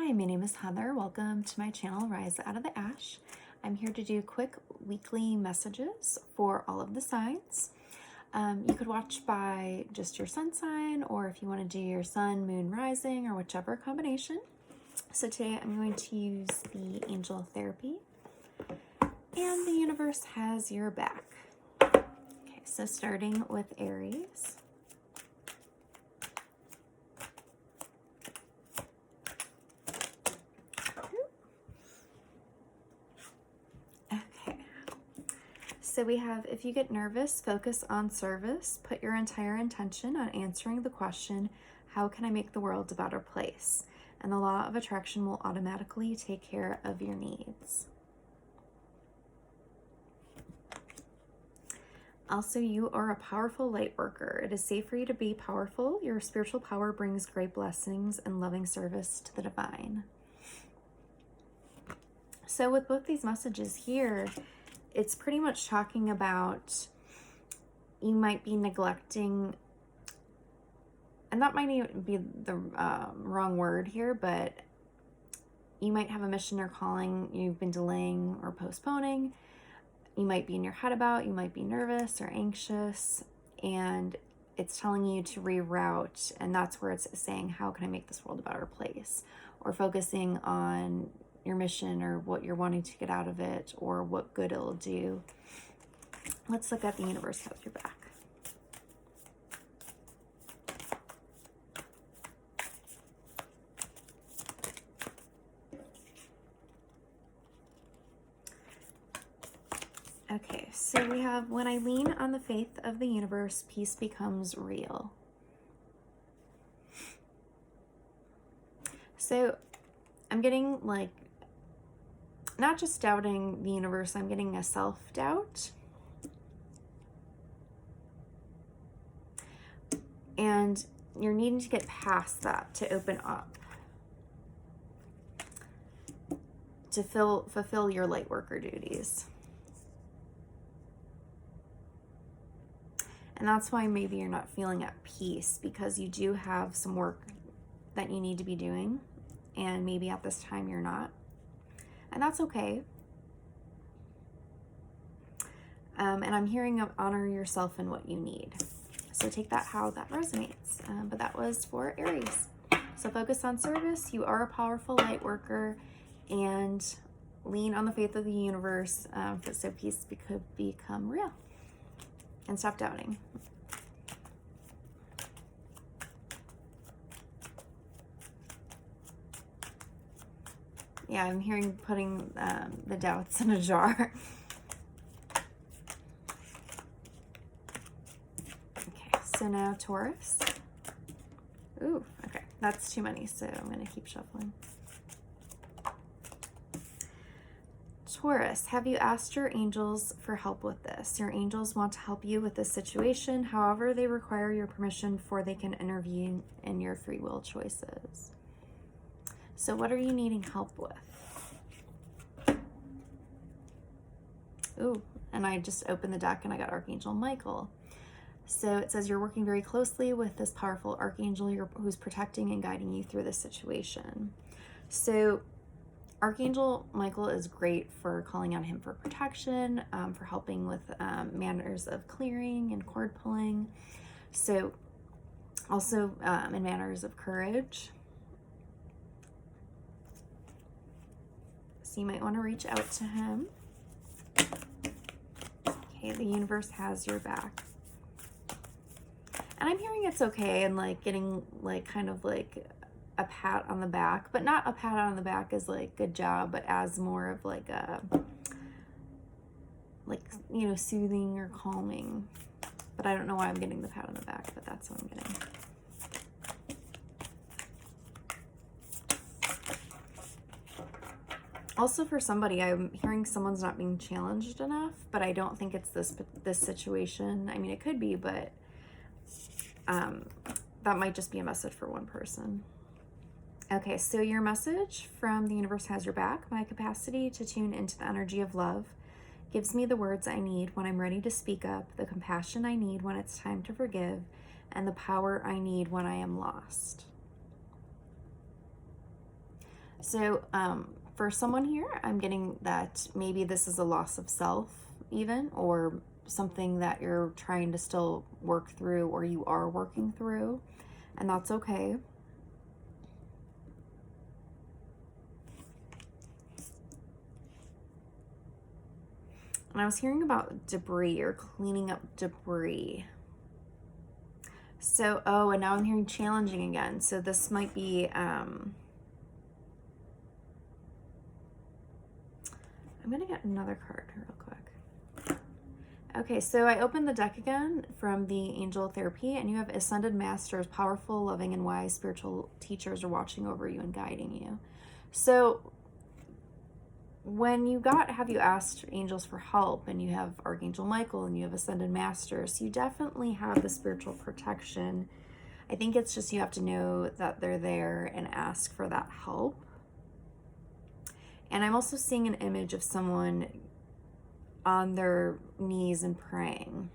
Hi, my name is Heather. Welcome to my channel, Rise Out of the Ash. I'm here to do quick weekly messages for all of the signs. You could watch by just your sun sign, or if you want to do your sun, moon, rising, or whichever combination. So today I'm going to use the angel therapy, and the universe has your back. Okay, so starting with Aries. So we have, if you get nervous, focus on service. Put your entire intention on answering the question, how can I make the world a better place? And the law of attraction will automatically take care of your needs. Also, you are a powerful light worker. It is safe for you to be powerful. Your spiritual power brings great blessings and loving service to the divine. So with both these messages here, it's pretty much talking about you might be neglecting, and that might even be the wrong word here, but you might have a mission or calling you've been delaying or postponing. You might be in your head about, you might be nervous or anxious, and it's telling you to reroute, and that's where it's saying, how can I make this world a better place? Or focusing on your mission or what you're wanting to get out of it or what good it'll do. Let's look at the universe has your back. Okay, so we have, when I lean on the faith of the universe, peace becomes real. So I'm getting like, not just doubting the universe, I'm getting a self-doubt. And you're needing to get past that to open up, to fulfill your light worker duties. And that's why maybe you're not feeling at peace, because you do have some work that you need to be doing, and maybe at this time you're not. And that's okay. And I'm hearing of honor yourself and what you need. So take that how that resonates. But that was for Aries. So focus on service. You are a powerful light worker, and lean on the faith of the universe so peace could become real. And stop doubting. Yeah, I'm hearing putting the doubts in a jar. Okay, so now Taurus. Ooh, okay, that's too many, so I'm going to keep shuffling. Taurus, have you asked your angels for help with this? Your angels want to help you with this situation. However, they require your permission before they can intervene in your free will choices. So what are you needing help with? Ooh, and I just opened the deck and I got Archangel Michael. So it says you're working very closely with this powerful Archangel who's protecting and guiding you through this situation. So Archangel Michael is great for calling on him for protection, for helping with manners of clearing and cord pulling. So also in manners of courage. So you might want to reach out to him. Okay, the universe has your back. And I'm hearing it's okay, and like getting like kind of like a pat on the back, but not a pat on the back as like good job, but as more of like a, like, you know, soothing or calming. But I don't know why I'm getting the pat on the back, but that's what I'm getting. Also, for somebody, I'm hearing someone's not being challenged enough, but I don't think it's this situation. I mean, it could be, but that might just be a message for one person. Okay, so your message from the universe has your back. My capacity to tune into the energy of love gives me the words I need when I'm ready to speak up, the compassion I need when it's time to forgive, and the power I need when I am lost. So for someone here, I'm getting that maybe this is a loss of self even, or something that you're trying to still work through, or you are working through, and that's okay. And I was hearing about debris or cleaning up debris. So, oh, and now I'm hearing challenging again. So this might be, I'm going to get another card real quick. Okay, so I opened the deck again from the Angel Therapy, and you have Ascended Masters, powerful, loving, and wise spiritual teachers are watching over you and guiding you. So when you have you asked angels for help, and you have Archangel Michael and you have Ascended Masters, you definitely have the spiritual protection. I think it's just you have to know that they're there and ask for that help. And I'm also seeing an image of someone on their knees and praying.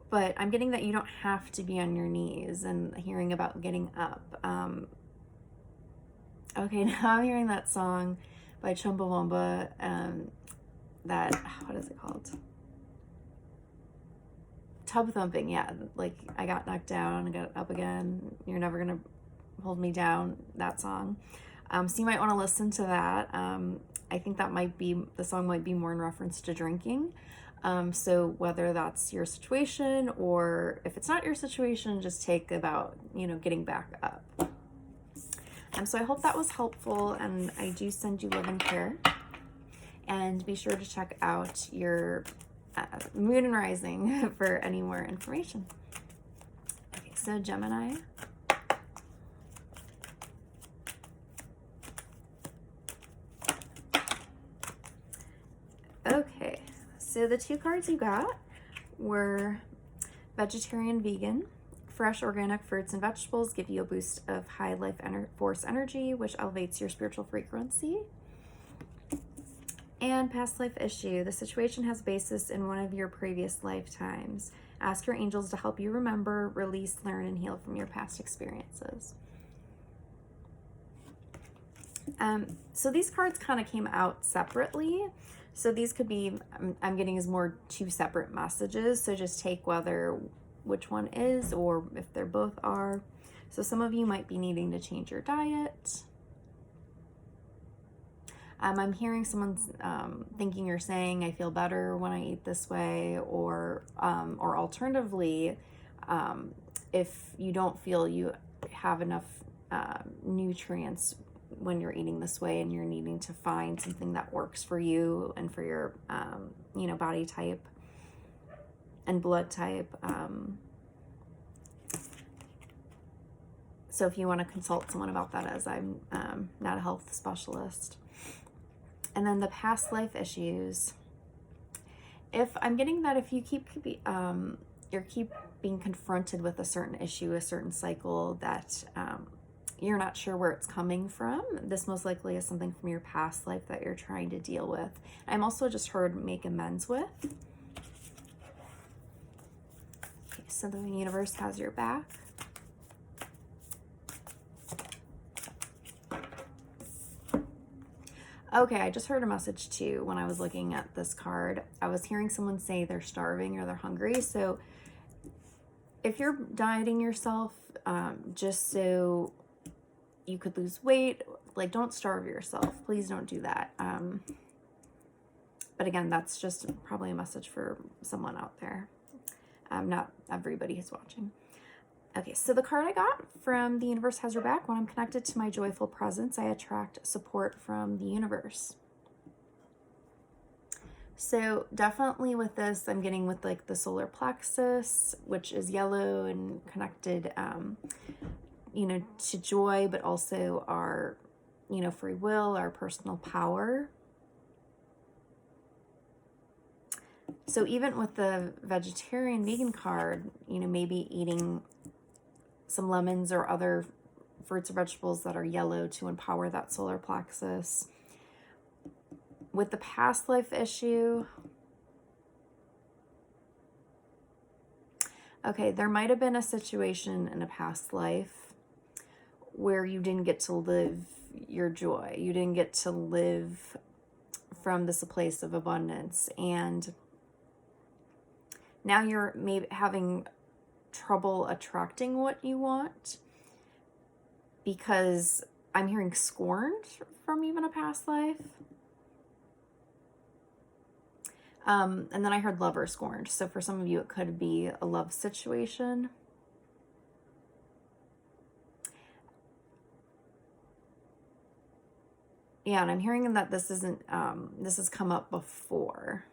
But I'm getting that you don't have to be on your knees, and hearing about getting up. Okay, now I'm hearing that song by Chumbawamba, that, what is it called? Tub Thumping, yeah. Like, I got knocked down, I got up again, you're never gonna hold me down, that song. So you might want to listen to that. I think that the song might be more in reference to drinking. So whether that's your situation, or if it's not your situation, just take about, getting back up. So I hope that was helpful, and I do send you love and care. And be sure to check out your moon and rising for any more information. Okay, so Gemini. Okay, so the two cards you got were Vegetarian Vegan. Fresh organic fruits and vegetables give you a boost of high life force energy, which elevates your spiritual frequency. And past life issue. The situation has basis in one of your previous lifetimes. Ask your angels to help you remember, release, learn, and heal from your past experiences. So these cards kind of came out separately. So these could be, I'm getting as more two separate messages. So just take which one is, or if they're both are. So some of you might be needing to change your diet. I'm hearing someone's thinking you're saying, I feel better when I eat this way, or alternatively, if you don't feel you have enough nutrients when you're eating this way, and you're needing to find something that works for you and for your, body type and blood type. So if you want to consult someone about that, as I'm not a health specialist. And then the past life issues. If I'm getting that, if you keep being confronted with a certain issue, a certain cycle that you're not sure where it's coming from, this most likely is something from your past life that you're trying to deal with. I'm also just heard make amends with. Okay, so the universe has your back. Okay, I just heard a message too when I was looking at this card. I was hearing someone say they're starving or they're hungry. So if you're dieting yourself just so you could lose weight, like, don't starve yourself. Please don't do that. But again, that's just probably a message for someone out there. Not everybody who's watching. Okay, so the card I got from the universe has your back. When I'm connected to my joyful presence, I attract support from the universe. So definitely with this, I'm getting with like the solar plexus, which is yellow and connected, to joy, but also our, free will, our personal power. So even with the vegetarian vegan card, maybe eating some lemons or other fruits or vegetables that are yellow to empower that solar plexus. With the past life issue, okay, there might have been a situation in a past life where you didn't get to live your joy. You didn't get to live from this place of abundance. And now you're maybe having trouble attracting what you want because I'm hearing scorned from even a past life. And then I heard lover scorned. So for some of you, it could be a love situation. Yeah, and I'm hearing that this isn't, this has come up before.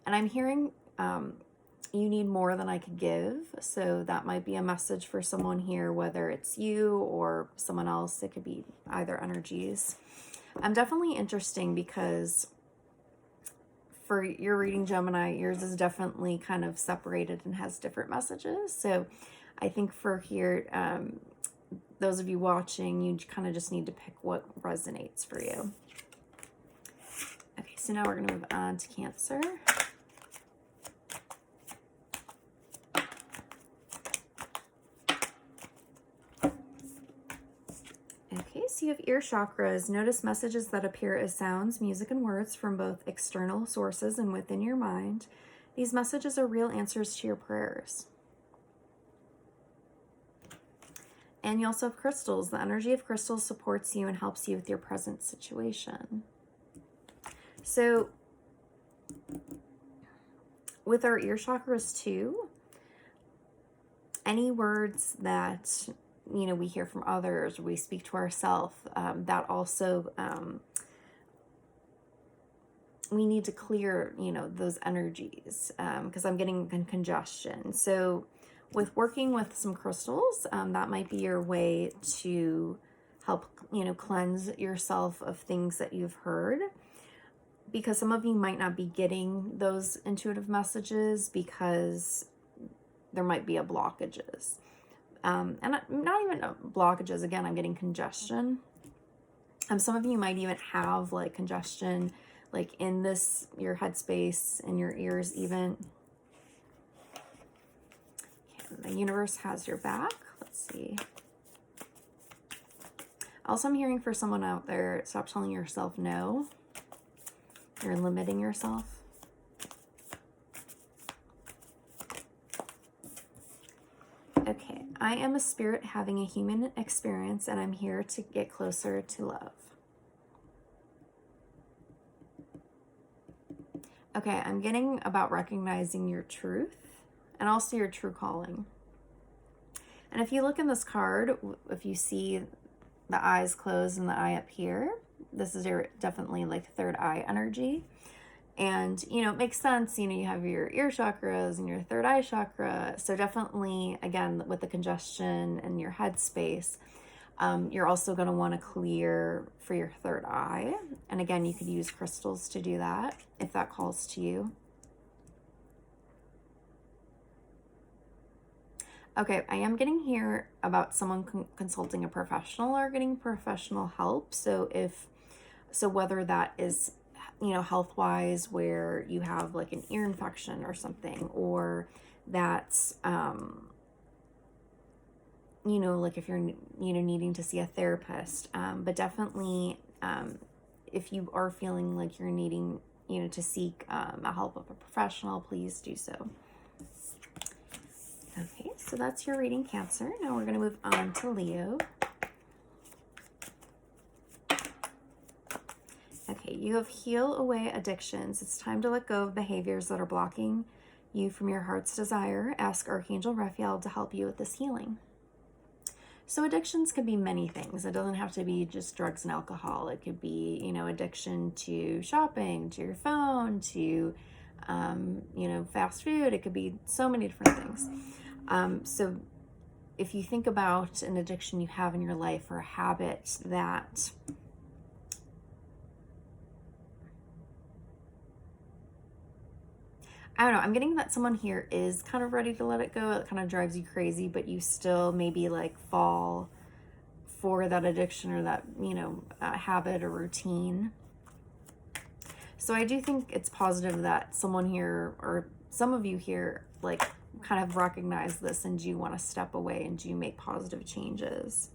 And I'm hearing you need more than I could give. So that might be a message for someone here, whether it's you or someone else. It could be either energies. I'm definitely interesting because for your reading, Gemini, yours is definitely kind of separated and has different messages. So I think for here, those of you watching, you kind of just need to pick what resonates for you. Okay, so now we're going to move on to Cancer. Okay, so you have ear chakras. Notice messages that appear as sounds, music, and words from both external sources and within your mind. These messages are real answers to your prayers. And you also have crystals. The energy of crystals supports you and helps you with your present situation. So with our ear chakras too, any words that we hear from others, we speak to ourselves, that also, we need to clear, those energies, because I'm getting congestion. So with working with some crystals, that might be your way to help, cleanse yourself of things that you've heard, because some of you might not be getting those intuitive messages because there might be blockages. And not even blockages, again, I'm getting congestion. Some of you might even have like congestion, like in your headspace, in your ears even. Okay, the universe has your back. Let's see. Also, I'm hearing for someone out there, stop telling yourself no. You're limiting yourself. Okay, I am a spirit having a human experience, and I'm here to get closer to love. Okay, I'm getting about recognizing your truth and also your true calling. And if you look in this card, if you see the eyes closed and the eye up here, this is your definitely like third eye energy. And, it makes sense, you have your ear chakras and your third eye chakra. So definitely, again, with the congestion and your headspace, you're also going to want to clear for your third eye. And again, you could use crystals to do that if that calls to you. Okay, I am getting here about someone consulting a professional or getting professional help. So whether that is health-wise, where you have like an ear infection or something, or that's, like if you're, needing to see a therapist, but definitely, if you are feeling like you're needing, to seek a help of a professional, please do so. Okay, so that's your reading, Cancer. Now we're going to move on to Leo. Okay, you have heal away addictions. It's time to let go of behaviors that are blocking you from your heart's desire. Ask Archangel Raphael to help you with this healing. So addictions could be many things. It doesn't have to be just drugs and alcohol. It could be, addiction to shopping, to your phone, to, fast food. It could be so many different things. So if you think about an addiction you have in your life or a habit that I don't know, I'm getting that someone here is kind of ready to let it go. It kind of drives you crazy, but you still maybe like fall for that addiction or that, habit or routine. So I do think it's positive that someone here, or some of you here, like kind of recognize this and do want to step away and do make positive changes.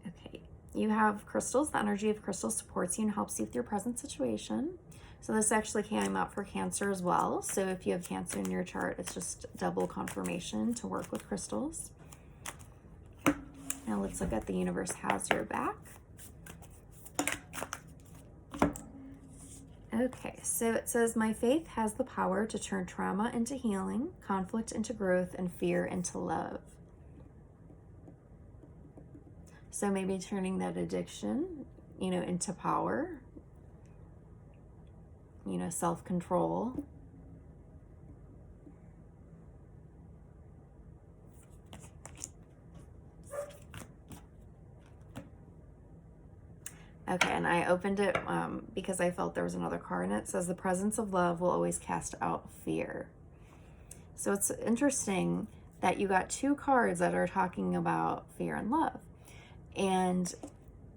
Okay, you have crystals. The energy of crystals supports you and helps you with your present situation. So this actually came out for Cancer as well. So if you have Cancer in your chart, it's just double confirmation to work with crystals. Now let's look at the universe has your back. Okay, so it says, my faith has the power to turn trauma into healing, conflict into growth, and fear into love. So maybe turning that addiction, you know, into power, you know, self-control. Okay, and I opened it because I felt there was another card, and it says, the presence of love will always cast out fear. So it's interesting that you got two cards that are talking about fear and love. And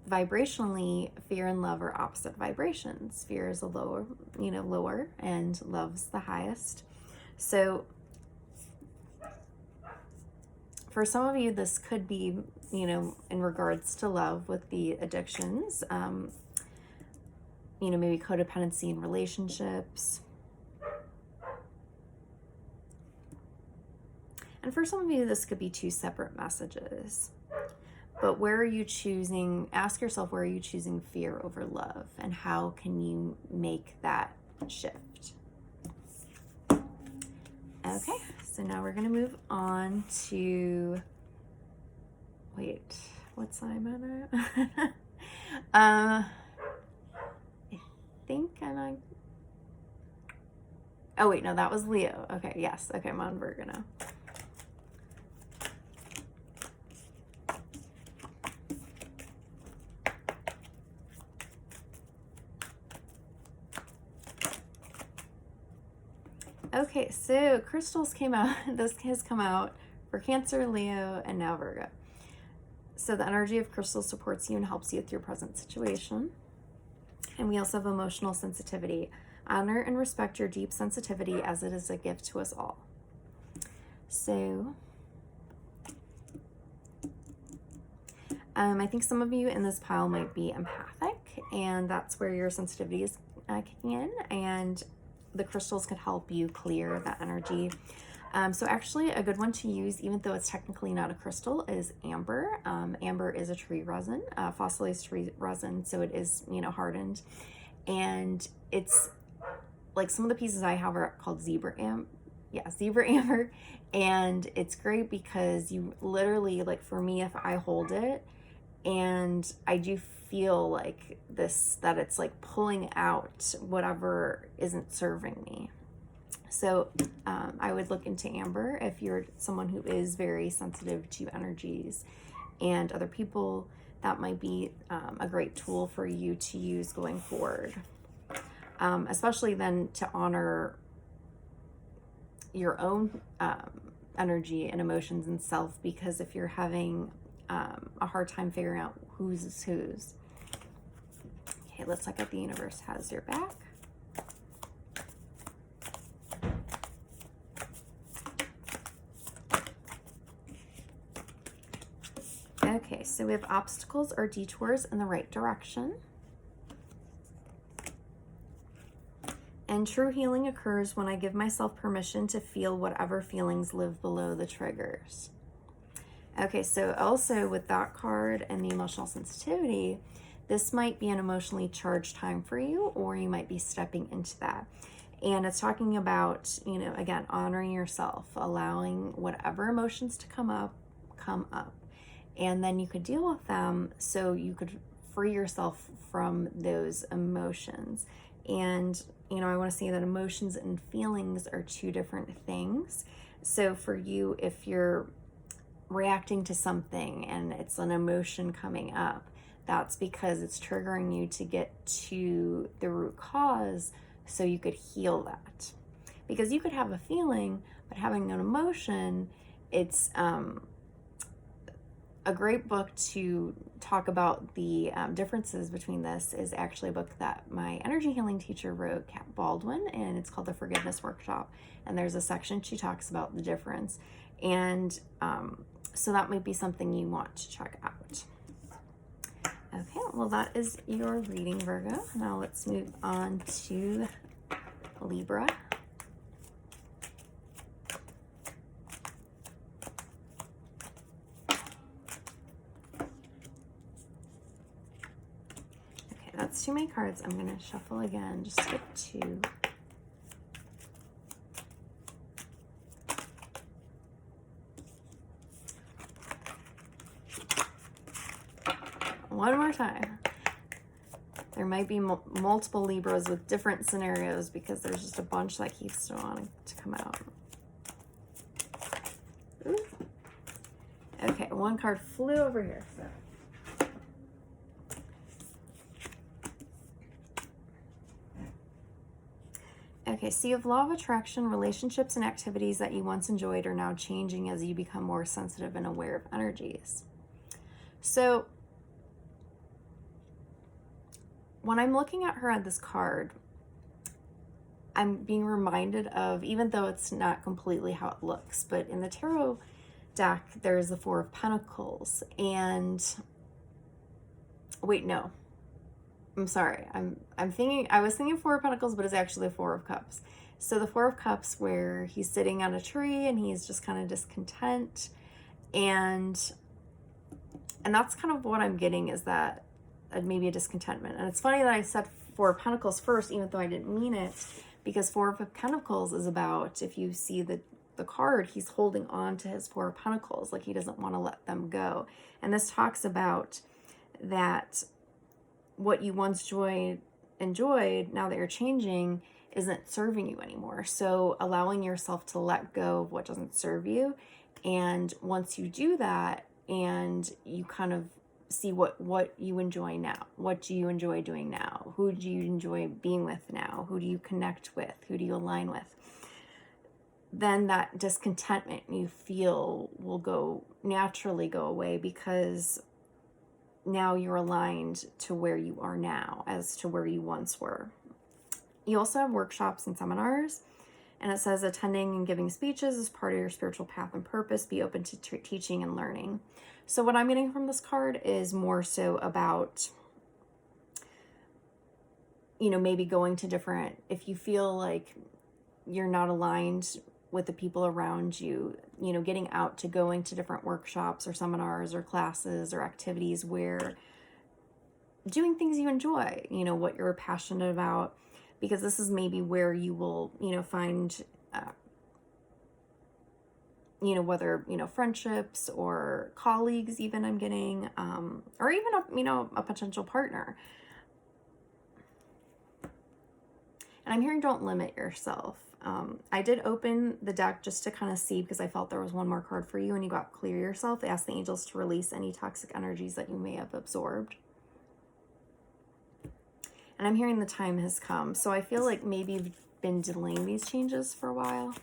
vibrationally, fear and love are opposite vibrations. Fear is a lower, you know, lower, and love's the highest. So for some of you, this could be, you know, in regards to love with the addictions, you know, maybe codependency in relationships. And for some of you, this could be two separate messages. But where are you choosing, ask yourself, where are you choosing fear over love? And how can you make that shift? Okay, so now we're going to move on to, wait, what sign am I at? I think I'm on, oh wait, no, that was Leo. Okay, yes, okay, I'm on Virgo now. Okay, so crystals came out. This has come out for Cancer, Leo, and now Virgo. So the energy of crystals supports you and helps you with your present situation. And we also have emotional sensitivity. Honor and respect your deep sensitivity as it is a gift to us all. So I think some of you in this pile might be empathic, and that's where your sensitivity is kicking in, and the crystals could help you clear that energy. So actually a good one to use, even though it's technically not a crystal, is amber. Amber is a tree resin, fossilized tree resin, so it is, you know, hardened. And it's like, some of the pieces I have are called zebra amber. And it's great because you literally, like for me, if I hold it, and I do feel like this, that it's like pulling out whatever isn't serving me. So I would look into amber if you're someone who is very sensitive to energies and other people. That might be a great tool for you to use going forward, especially then to honor your own energy and emotions and self, because if you're having a hard time figuring out whose is whose. Okay, let's look at the universe has your back. Okay, so we have obstacles or detours in the right direction. And true healing occurs when I give myself permission to feel whatever feelings live below the triggers. Okay, so also with that card and the emotional sensitivity, this might be an emotionally charged time for you, or you might be stepping into that. And it's talking about, you know, again, honoring yourself, allowing whatever emotions to come up. And then you could deal with them so you could free yourself from those emotions. And, you know, I want to say that emotions and feelings are two different things. So for you, if you're reacting to something and it's an emotion coming up, that's because it's triggering you to get to the root cause so you could heal that. Because you could have a feeling, but having an emotion, it's a great book to talk about the differences between this is actually a book that my energy healing teacher wrote, Kat Baldwin, and it's called The Forgiveness Workshop. And there's a section she talks about the difference. And so that might be something you want to check out. Okay, well, that is your reading, Virgo. Now let's move on to Libra. Okay, that's too many cards. I'm going to shuffle again, just get two. One more time. There might be multiple Libras with different scenarios because there's just a bunch that keeps wanting to come out. Ooh. Okay, one card flew over here. So. Okay, so you have law of attraction. Relationships and activities that you once enjoyed are now changing as you become more sensitive and aware of energies. So when I'm looking at her on this card, I'm being reminded of, even though it's not completely how it looks, but in the tarot deck, there's the Four of Pentacles. And wait, no, I'm sorry. I was thinking Four of Pentacles, but it's actually the Four of Cups. So the Four of Cups, where he's sitting on a tree and he's just kind of discontent. And that's kind of what I'm getting, is that maybe a discontentment. And it's funny that I said Four of Pentacles first, even though I didn't mean it, because Four of Pentacles is about, if you see the card, he's holding on to his Four of Pentacles, like he doesn't want to let them go. And this talks about that what you once enjoyed, now that you're changing, isn't serving you anymore. So allowing yourself to let go of what doesn't serve you. And once you do that, and you kind of see what you enjoy now. What do you enjoy doing now? Who do you enjoy being with now? Who do you connect with? Who do you align with? Then that discontentment you feel will naturally go away, because now you're aligned to where you are now as to where you once were. You also have workshops and seminars, and it says attending and giving speeches is part of your spiritual path and purpose. Be open to teaching and learning. So what I'm getting from this card is more so about, maybe going to different, if you feel like you're not aligned with the people around you, getting out to going to different workshops or seminars or classes or activities where doing things you enjoy, what you're passionate about, because this is maybe where you will, find, whether, friendships or colleagues, even I'm getting, or even a potential partner. And I'm hearing don't limit yourself. I did open the deck just to kind of see, because I felt there was one more card for you, and you got clear yourself. Ask the angels to release any toxic energies that you may have absorbed. And I'm hearing the time has come. So I feel like maybe you've been delaying these changes for a while.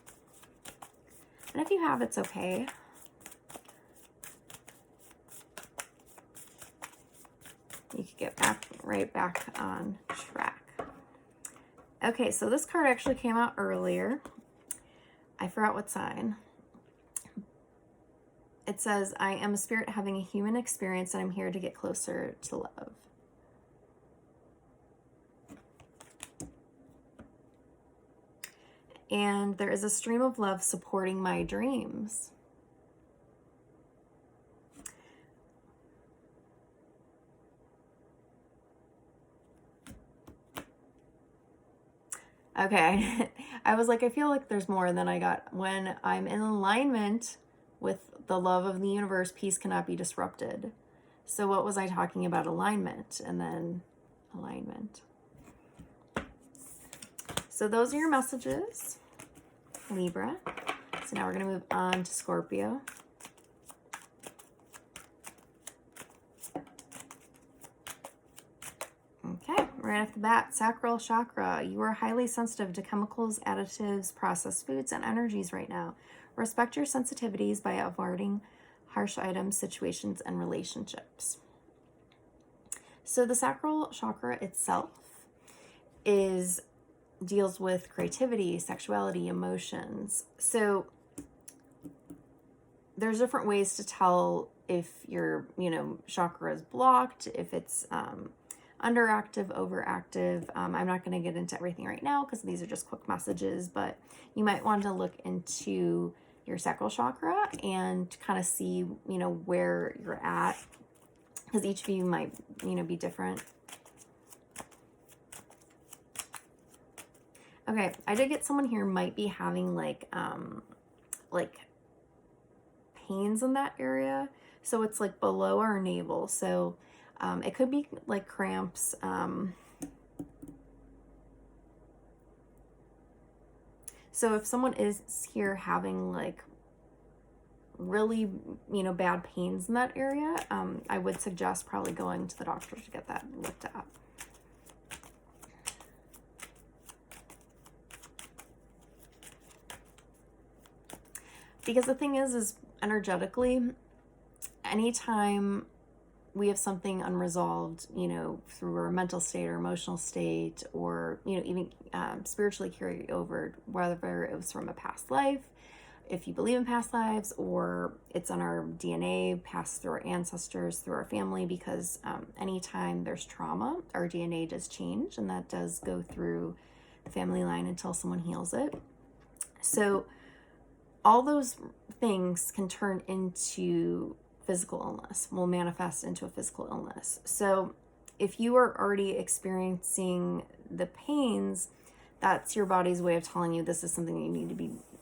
And if you have, it's okay. You could get right back on track. Okay, so this card actually came out earlier. I forgot what sign. It says, I am a spirit having a human experience, and I'm here to get closer to love. And there is a stream of love supporting my dreams. Okay, I was like, I feel like there's more than I got. When I'm in alignment with the love of the universe, peace cannot be disrupted. So what was I talking about? Alignment, and then alignment. So those are your messages, Libra. So now we're going to move on to Scorpio. Okay, right off the bat, sacral chakra. You are highly sensitive to chemicals, additives, processed foods, and energies right now. Respect your sensitivities by avoiding harsh items, situations, and relationships. So the sacral chakra itself deals with creativity, sexuality, emotions. So there's different ways to tell if your, chakra is blocked, if it's underactive, overactive. I'm not going to get into everything right now because these are just quick messages, but you might want to look into your sacral chakra and kind of see, where you're at, because each of you might, be different. Okay, I did get someone here might be having like pains in that area. So it's like below our navel. So it could be like cramps. So if someone is here having like really, bad pains in that area, I would suggest probably going to the doctor to get that looked at. Because the thing is energetically, anytime we have something unresolved, through our mental state or emotional state, or, even spiritually carry over, whether it was from a past life, if you believe in past lives, or it's on our DNA, passed through our ancestors, through our family, because anytime there's trauma, our DNA does change, and that does go through the family line until someone heals it. So all those things can turn into physical illness, will manifest into a physical illness. So if you are already experiencing the pains, that's your body's way of telling you this is something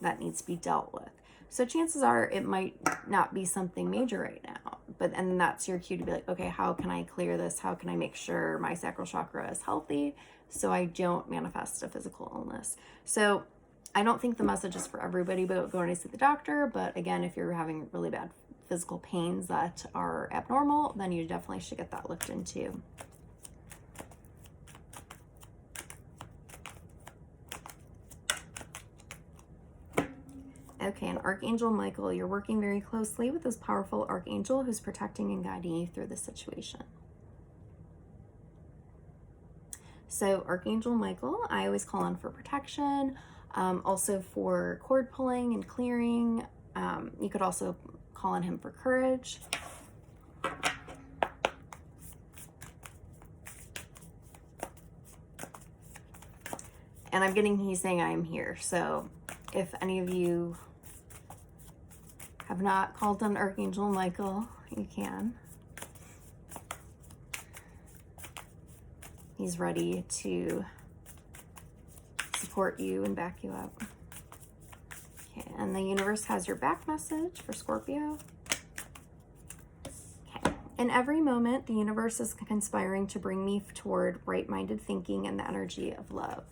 that needs to be dealt with. So chances are it might not be something major right now, and that's your cue to be like, okay, how can I clear this? How can I make sure my sacral chakra is healthy so I don't manifest a physical illness? So I don't think the message is for everybody, but going to see the doctor. But again, if you're having really bad physical pains that are abnormal, then you definitely should get that looked into. Okay, and Archangel Michael, you're working very closely with this powerful archangel who's protecting and guiding you through the situation. So Archangel Michael, I always call on for protection, also for cord pulling and clearing. You could also call on him for courage. And he's saying I am here. So if any of you have not called on Archangel Michael, you can. He's ready to support you and back you up. Okay, and the universe has your back message for Scorpio. Okay, in every moment, the universe is conspiring to bring me toward right-minded thinking and the energy of love.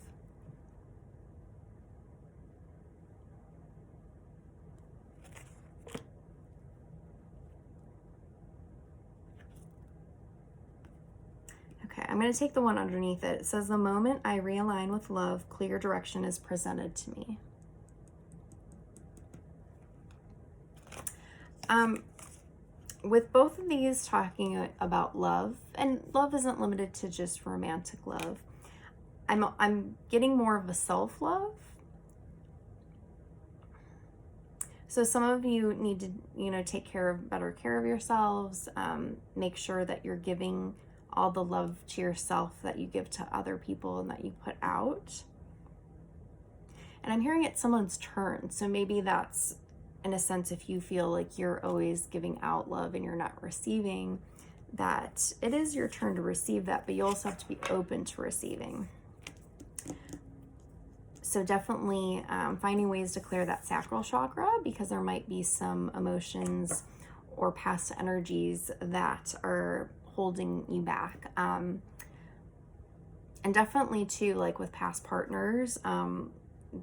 I'm going to take the one underneath it. It says, the moment I realign with love, clear direction is presented to me. With both of these talking about love, and love isn't limited to just romantic love. I'm getting more of a self-love. So some of you need to, take better care of yourselves. Make sure that you're giving all the love to yourself that you give to other people and that you put out. And I'm hearing it's someone's turn. So maybe that's, in a sense, if you feel like you're always giving out love and you're not receiving, that it is your turn to receive that, but you also have to be open to receiving. So definitely finding ways to clear that sacral chakra, because there might be some emotions or past energies that are holding you back. And definitely too, like with past partners,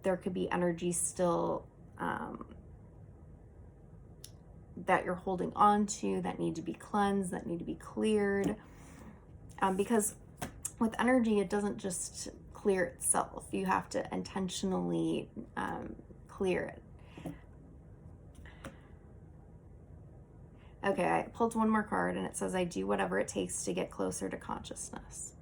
there could be energy still that you're holding on to, that need to be cleansed, that need to be cleared. Because with energy, it doesn't just clear itself. You have to intentionally clear it. Okay, I pulled one more card and it says, I do whatever it takes to get closer to consciousness.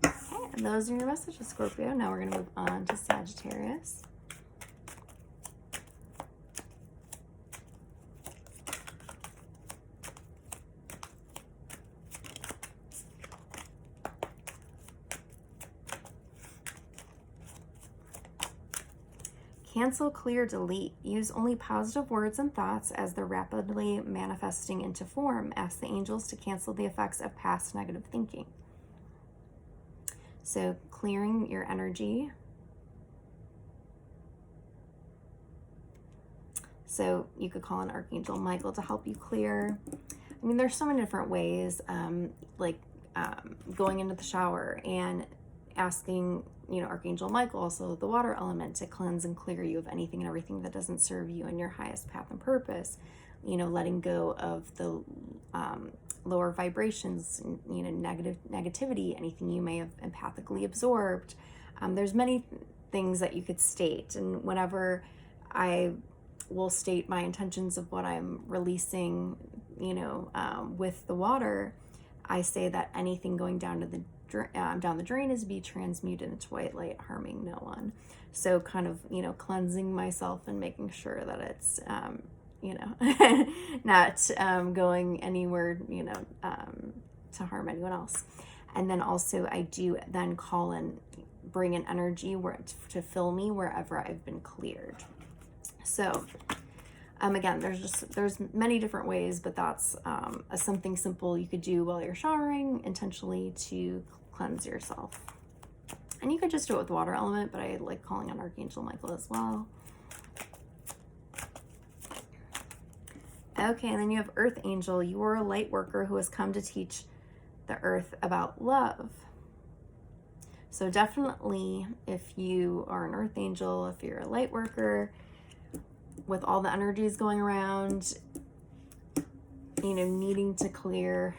Okay, and those are your messages, Scorpio. Now we're going to move on to Sagittarius. Cancel, clear, delete. Use only positive words and thoughts as they're rapidly manifesting into form. Ask the angels to cancel the effects of past negative thinking. So clearing your energy. So you could call on Archangel Michael to help you clear. I mean, there's so many different ways, going into the shower and asking, you know, Archangel Michael, also the water element, to cleanse and clear you of anything and everything that doesn't serve you and your highest path and purpose. You know, letting go of the lower vibrations, you know, negativity, anything you may have empathically absorbed. There's many things that you could state, and whenever I will state my intentions of what I'm releasing, you know, with the water, I say that anything going down to the down the drain is be transmuted into white light, harming no one. So kind of, you know, cleansing myself and making sure that it's, you know, not going anywhere, you know, to harm anyone else. And then also I do then call and bring an energy to fill me wherever I've been cleared. So again, there's many different ways, but that's something simple you could do while you're showering intentionally to cleanse yourself. And you could just do it with water element, but I like calling on Archangel Michael as well. Okay, and then you have Earth Angel. You are a light worker who has come to teach the earth about love. So definitely, if you are an Earth Angel, if you're a light worker, with all the energies going around, you know, needing to clear.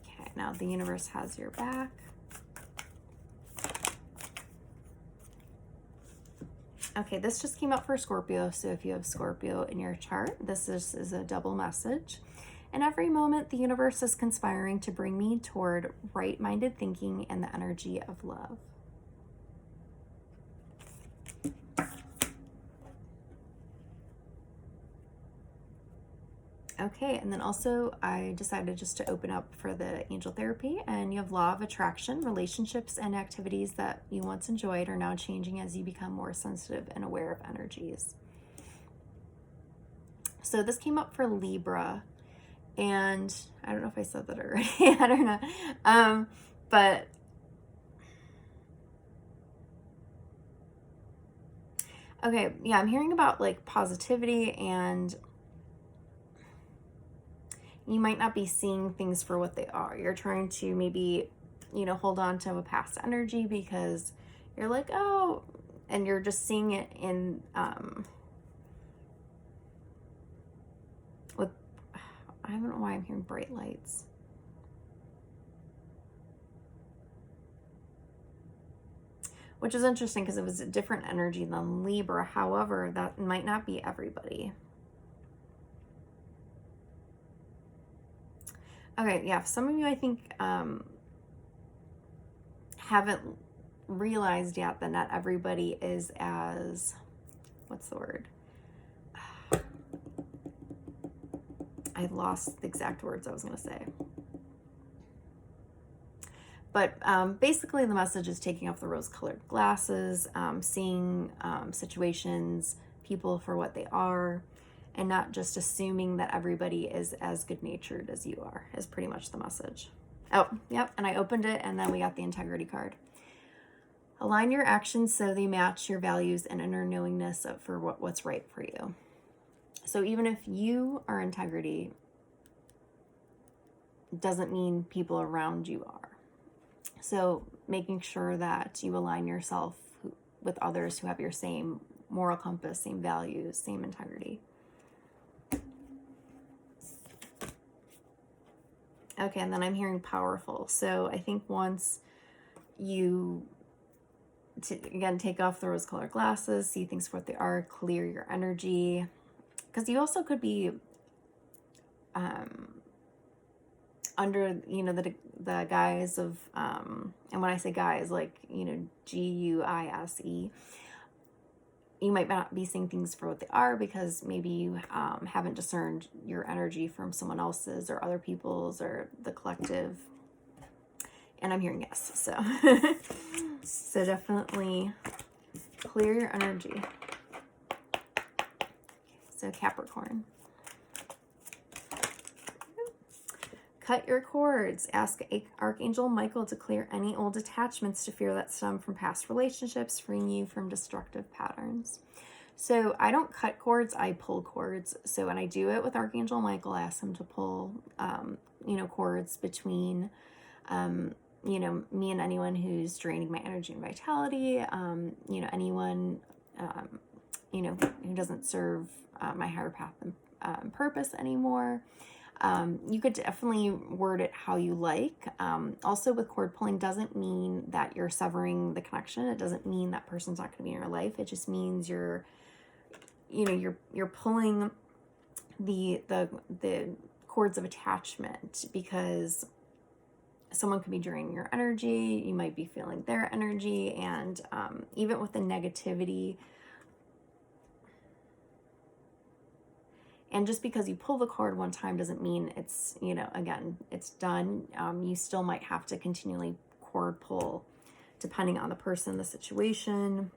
Okay, now the universe has your back. Okay, this just came up for Scorpio, so if you have Scorpio in your chart, this is a double message. In every moment, the universe is conspiring to bring me toward right-minded thinking and the energy of love. Okay, and then also I decided just to open up for the angel therapy, and you have law of attraction. Relationships and activities that you once enjoyed are now changing as you become more sensitive and aware of energies. So this came up for Libra, and I don't know if I said that already. I don't know. But okay, yeah, I'm hearing about like positivity, and you might not be seeing things for what they are. You're trying to maybe, you know, hold on to a past energy because you're like, oh, and you're just seeing it in, with, I don't know why I'm hearing bright lights. Which is interesting because it was a different energy than Libra. However, that might not be everybody. Okay, yeah, some of you, I think, haven't realized yet that not everybody is as, what's the word? I lost the exact words I was going to say. But basically the message is taking off the rose-colored glasses, seeing situations, people for what they are, and not just assuming that everybody is as good-natured as you are, is pretty much the message. Oh, yep, and I opened it, and then we got the integrity card. Align your actions so they match your values and inner knowingness for what's right for you. So even if you are integrity, doesn't mean people around you are. So making sure that you align yourself with others who have your same moral compass, same values, same integrity. Okay, and then I'm hearing powerful. So I think once you, again, take off the rose-colored glasses, see things for what they are, clear your energy. Because you also could be under, you know, the guise of, and when I say guise, like, you know, Guise, you might not be seeing things for what they are because maybe you haven't discerned your energy from someone else's or other people's or the collective. And I'm hearing yes. So, so definitely clear your energy. So Capricorn. Cut your cords. Ask Archangel Michael to clear any old attachments to fear that stem from past relationships, freeing you from destructive patterns. So I don't cut cords, I pull cords. So when I do it with Archangel Michael, I ask him to pull, you know, cords between, you know, me and anyone who's draining my energy and vitality, you know, anyone, you know, who doesn't serve my higher path and purpose anymore. You could definitely word it how you like. Also with cord pulling doesn't mean that you're severing the connection. It doesn't mean that person's not going to be in your life. It just means you're, you know, you're pulling the cords of attachment because someone could be draining your energy. You might be feeling their energy. And even with the negativity, and just because you pull the cord one time doesn't mean it's, you know, again, it's done. You still might have to continually cord pull depending on the person, the situation.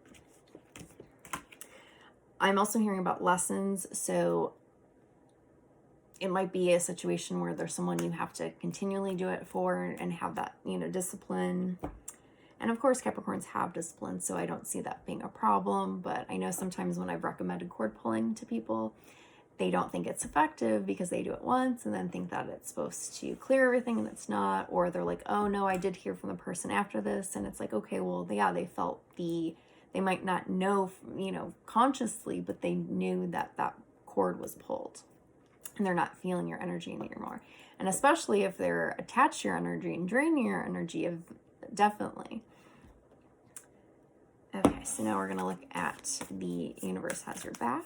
I'm also hearing about lessons. So it might be a situation where there's someone you have to continually do it for and have that, you know, discipline. And of course, Capricorns have discipline, so I don't see that being a problem. But I know sometimes when I've recommended cord pulling to people, they don't think it's effective because they do it once and then think that it's supposed to clear everything and it's not. Or they're like, oh no, I did hear from the person after this. And it's like, okay, well, yeah, they felt they might not know, you know, consciously, but they knew that that cord was pulled and they're not feeling your energy anymore. And especially if they're attached to your energy and draining your energy, definitely. Okay, so now we're going to look at the universe has your back.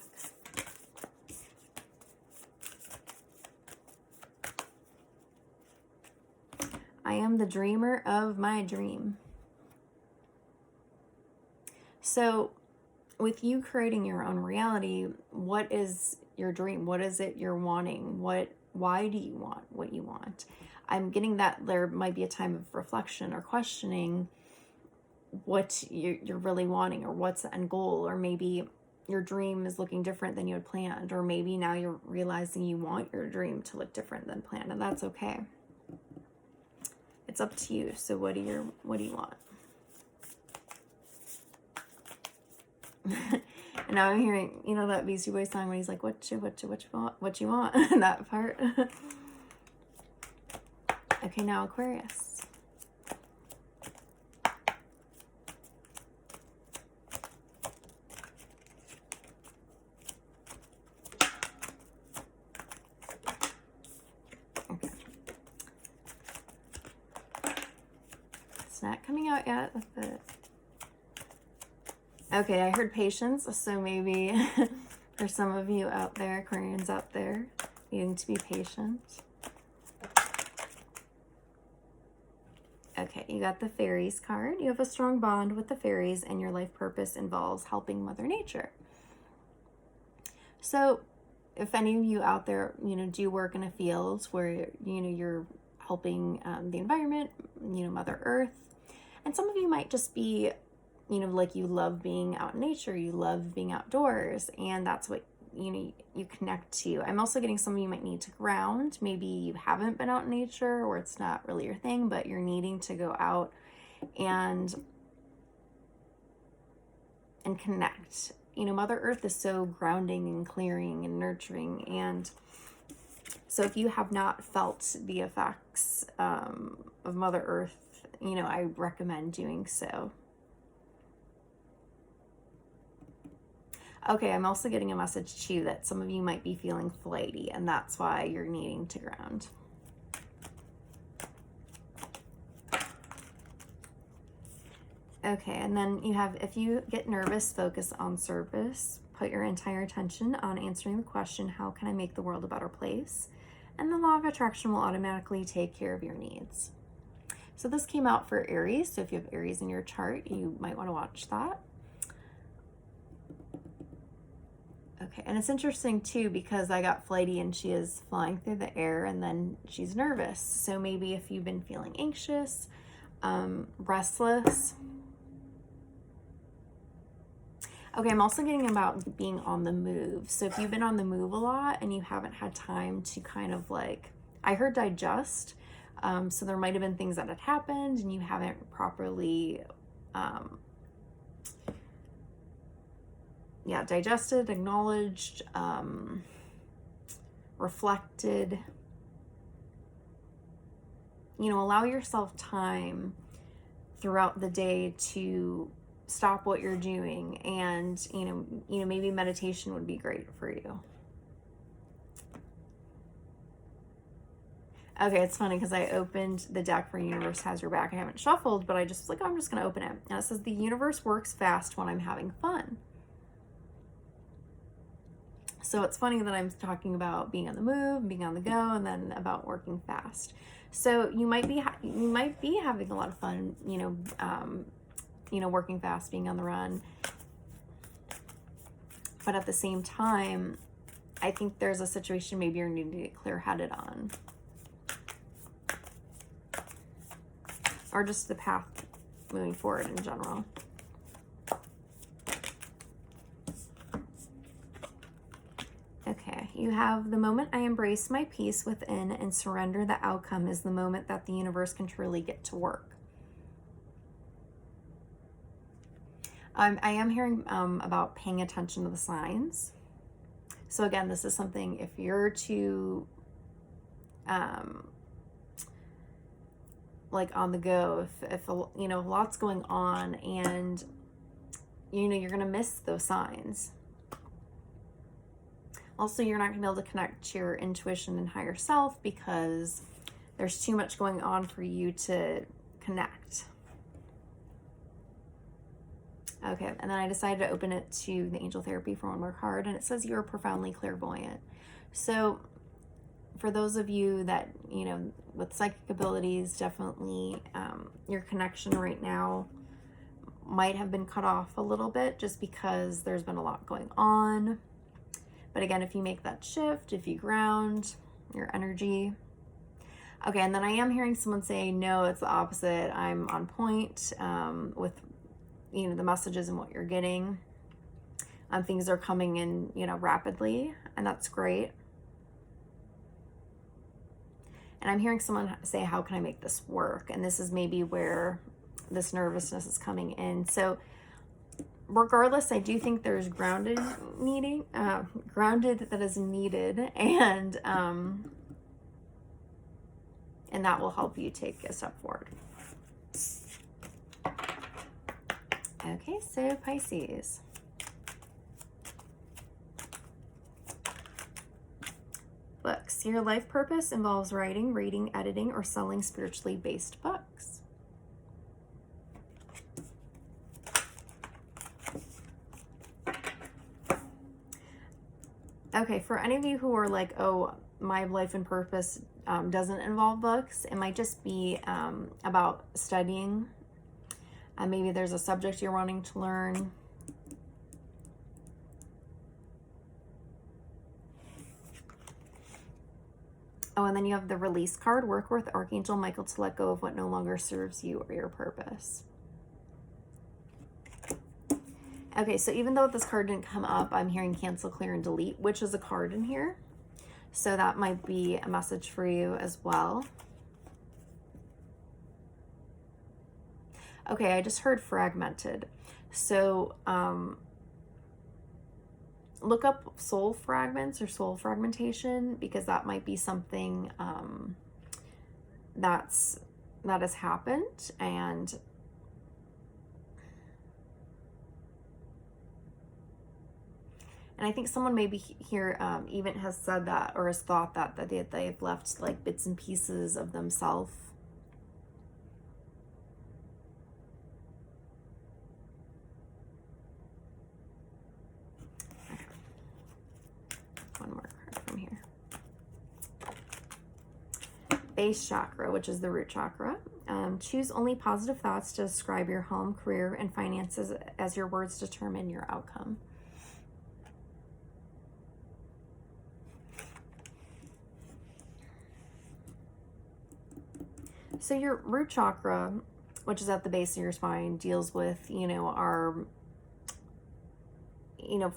I am the dreamer of my dream. So with you creating your own reality, what is your dream? What is it you're wanting? Why do you want what you want? I'm getting that there might be a time of reflection or questioning what you're really wanting or what's the end goal, or maybe your dream is looking different than you had planned, or maybe now you're realizing you want your dream to look different than planned, and that's okay. It's up to you. So what do you want? And now I'm hearing, you know, that Beastie Boys song when he's like, what you want? That part. Okay, now Aquarius. Okay. It's not coming out yet with the... Okay, I heard patience, so maybe for some of you out there, Aquarians out there, needing to be patient. Okay, you got the fairies card. You have a strong bond with the fairies and your life purpose involves helping Mother Nature. So if any of you out there, you know, do work in a field where, you know, you're helping the environment, you know, Mother Earth, and some of you might just be, you know, like you love being out in nature, you love being outdoors, and that's what, you know, you connect to. I'm also getting some of you might need to ground. Maybe you haven't been out in nature or it's not really your thing, but you're needing to go out and connect. You know, Mother Earth is so grounding and clearing and nurturing, and so if you have not felt the effects of Mother Earth, you know, I recommend doing so. Okay, I'm also getting a message too that some of you might be feeling flighty, and that's why you're needing to ground. Okay, and then you have, if you get nervous, focus on service. Put your entire attention on answering the question, how can I make the world a better place? And the law of attraction will automatically take care of your needs. So this came out for Aries. So if you have Aries in your chart, you might want to watch that. Okay, and it's interesting too, because I got flighty and she is flying through the air and then she's nervous. So maybe if you've been feeling anxious, restless. Okay, I'm also getting about being on the move. So if you've been on the move a lot and you haven't had time to kind of like, I heard digest. So there might have been things that had happened and you haven't properly, digested, acknowledged, reflected. Allow yourself time throughout the day to stop what you're doing, and maybe meditation would be great for you. Okay, it's funny because I opened the deck for Universe Has Your Back. I haven't shuffled, but I just was like, oh, I'm just going to open it. And it says, the universe works fast when I'm having fun. So it's funny that I'm talking about being on the move, being on the go, and then about working fast. So you might be having a lot of fun, working fast, being on the run. But at the same time, I think there's a situation maybe you're needing to get clear-headed on. Or just the path moving forward in general. Okay, you have the moment I embrace my peace within and surrender the outcome is the moment that the universe can truly get to work. I am hearing about paying attention to the signs. So again, this is something, if you're to like on the go, if lots going on, and you're gonna miss those signs. Also, you're not gonna be able to connect to your intuition and higher self because there's too much going on for you to connect. Okay, and then I decided to open it to the Angel Therapy for one more card, and it says you're profoundly clairvoyant. So for those of you that, with psychic abilities, definitely your connection right now might have been cut off a little bit just because there's been a lot going on. But again, if you make that shift, if you ground your energy. Okay, and then I am hearing someone say, no, it's the opposite. I'm on point with the messages and what you're getting. Things are coming in, rapidly, and that's great. And I'm hearing someone say, how can I make this work? And this is maybe where this nervousness is coming in. So regardless, I do think there's grounded that is needed, and that will help you take a step forward. Okay, so Pisces. Books. Your life purpose involves writing, reading, editing, or selling spiritually based books. Okay, for any of you who are like, oh, my life and purpose doesn't involve books, it might just be about studying. Maybe there's a subject you're wanting to learn. Oh, and then you have the release card. Work with Archangel Michael to let go of what no longer serves you or your purpose. Okay, so even though this card didn't come up, I'm hearing cancel, clear, and delete, which is a card in here. So that might be a message for you as well. Okay, I just heard fragmented. So look up soul fragments or soul fragmentation, because that might be something that has happened. And I think someone maybe here even has said that, or has thought that they've left like bits and pieces of themselves. base chakra, which is the root chakra. Choose only positive thoughts to describe your home, career, and finances as your words determine your outcome. So your root chakra, which is at the base of your spine, deals with, you know, our, you know,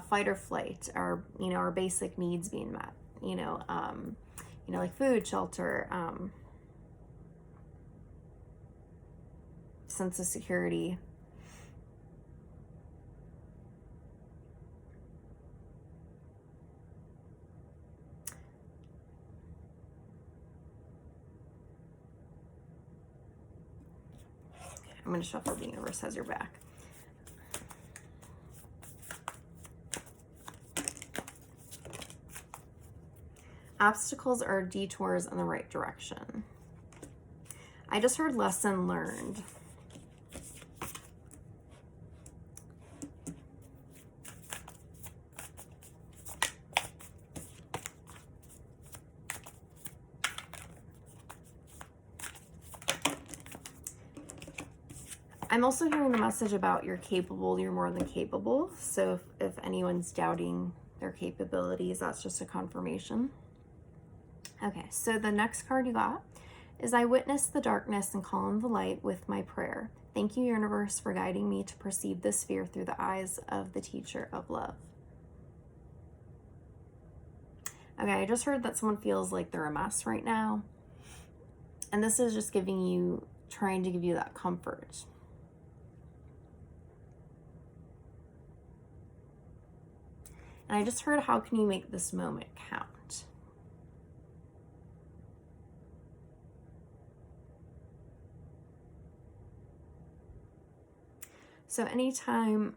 fight or flight, our, you know, our basic needs being met, you know, like food, shelter, sense of security. I'm going to shuffle the universe has your back. Obstacles are detours in the right direction. I just heard lesson learned. I'm also hearing the message about you're capable, you're more than capable. So if anyone's doubting their capabilities, that's just a confirmation. Okay, so the next card you got is I witness the darkness and call in the light with my prayer. Thank you, universe, for guiding me to perceive this fear through the eyes of the teacher of love. Okay, I just heard that someone feels like they're a mess right now. And this is just trying to give you that comfort. And I just heard, how can you make this moment count? So anytime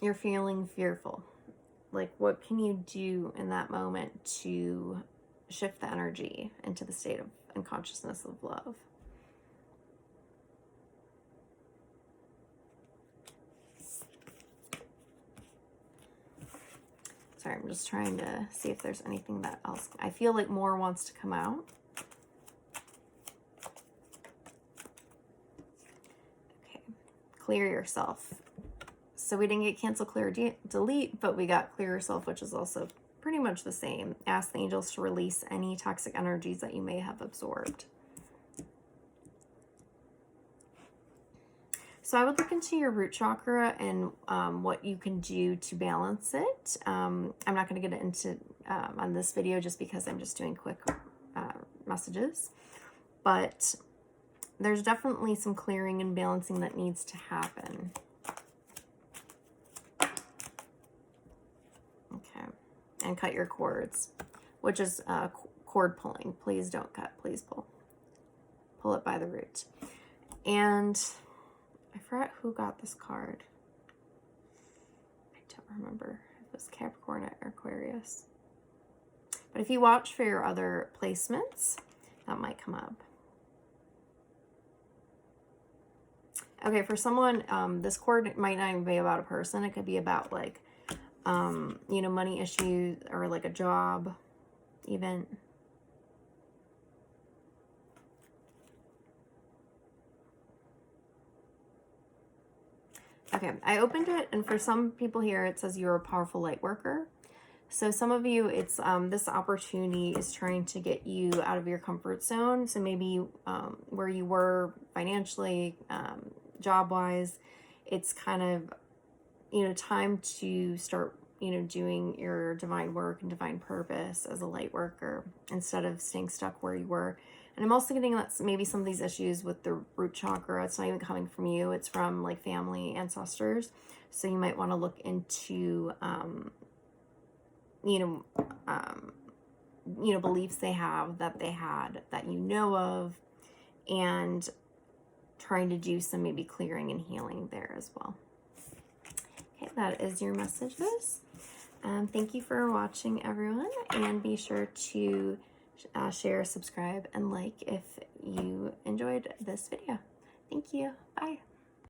you're feeling fearful, like what can you do in that moment to shift the energy into the state of and consciousness of love? Sorry, I'm just trying to see if there's anything that else. I feel like more wants to come out. Okay, clear yourself. So we didn't get cancel, clear, delete, but we got clear yourself, which is also pretty much the same. Ask the angels to release any toxic energies that you may have absorbed. So I would look into your root chakra and what you can do to balance it. I'm not going to get into on this video just because I'm just doing quick messages. But there's definitely some clearing and balancing that needs to happen. Okay. And cut your cords, which is cord pulling. Please don't cut. Please pull. Pull it by the root. And I forgot who got this card. I don't remember if it was Capricorn or Aquarius. But if you watch for your other placements, that might come up. Okay, for someone, this cord might not even be about a person. It could be about like, you know, money issues or like a job even. Okay, I opened it, and for some people here, it says you're a powerful light worker. So some of you, it's this opportunity is trying to get you out of your comfort zone. So maybe where you were financially, job-wise, it's kind of, you know, time to start, you know, doing your divine work and divine purpose as a light worker instead of staying stuck where you were. And I'm also getting that maybe some of these issues with the root chakra, it's not even coming from you, it's from like family, ancestors. So you might want to look into, you know, beliefs they have, that they had, that you know of, and trying to do some maybe clearing and healing there as well. Okay, that is your messages. Thank you for watching, everyone, and be sure to share, subscribe, and like if you enjoyed this video. Thank you. Bye.